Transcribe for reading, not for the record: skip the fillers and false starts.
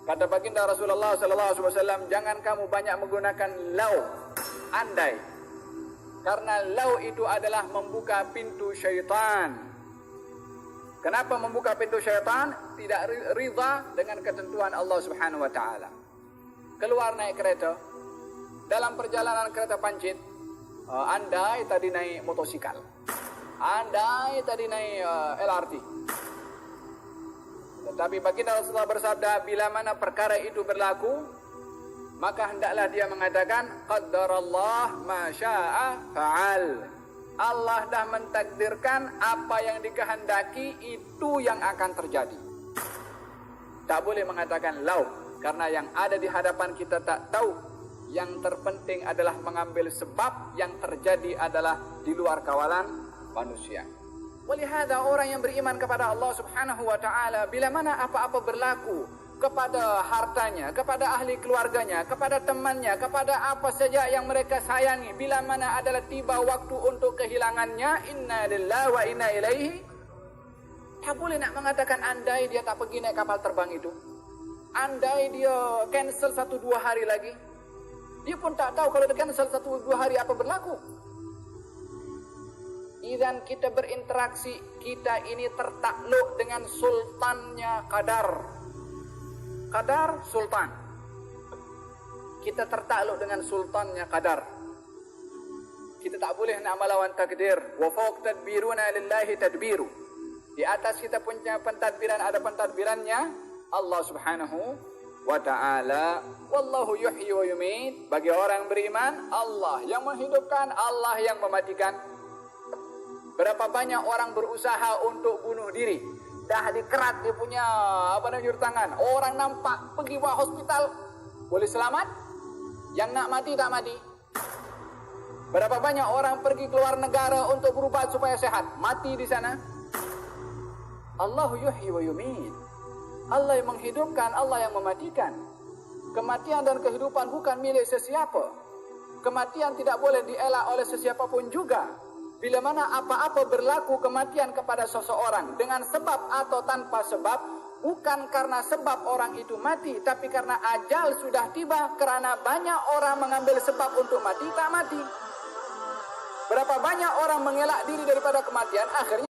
Kata baginda Rasulullah sallallahu alaihi wasallam, jangan kamu banyak menggunakan lau, andai. Karena lau itu adalah membuka pintu syaitan. Kenapa membuka pintu syaitan? Tidak ridha dengan ketentuan Allah Subhanahu wa taala. Keluar naik kereta, dalam perjalanan kereta pancit, andai tadi naik motosikal, andai tadi naik LRT. Tetapi baginda Rasulullah bersabda, bila mana perkara itu berlaku, maka hendaklah dia mengatakan qaddarallah ma syaa fa'al. Allah dah mentakdirkan apa yang dikehendaki itu yang akan terjadi. Tak boleh mengatakan lau, karena yang ada di hadapan kita tak tahu. Yang terpenting adalah mengambil sebab, yang terjadi adalah di luar kawalan manusia. Walihada orang yang beriman kepada Allah Subhanahu wa taala, bila mana apa-apa berlaku kepada hartanya, kepada ahli keluarganya, kepada temannya, kepada apa saja yang mereka sayangi, bila mana adalah tiba waktu untuk kehilangannya, inna lillahi wa inna ilaihi. Tak boleh nak mengatakan andai dia tak pergi naik kapal terbang itu, andai dia cancel 1-2 hari lagi. Dia pun tak tahu kalau dia cancel 1-2 hari apa berlaku. Idzan kita berinteraksi, kita ini tertakluk dengan sultannya qadar. Qadar sultan. Kita tertakluk dengan sultannya qadar. Kita tak boleh nak melawan takdir. Wa fawq tadbiruna lillahi tadbiru. Di atas kita punya pentadbiran ada pentadbirannya Allah Subhanahu wa taala. Wallahu yuhyi wa yumiit. Bagi orang beriman, Allah yang menghidupkan, Allah yang mematikan. Berapa banyak orang berusaha untuk bunuh diri, dah dikerat dia punya juru tangan, orang nampak, pergi buat hospital, boleh selamat? Yang nak mati tak mati. Berapa banyak orang pergi keluar negara untuk berubat supaya sehat, mati di sana. Allahu yuhyi wa yumiit. Allah yang menghidupkan, Allah yang mematikan. Kematian dan kehidupan bukan milik sesiapa. Kematian tidak boleh dielak oleh sesiapa pun juga. Bila mana apa-apa berlaku kematian kepada seseorang dengan sebab atau tanpa sebab, bukan karena sebab orang itu mati, tapi karena ajal sudah tiba, kerana banyak orang mengambil sebab untuk mati, tak mati. Berapa banyak orang mengelak diri daripada kematian, akhirnya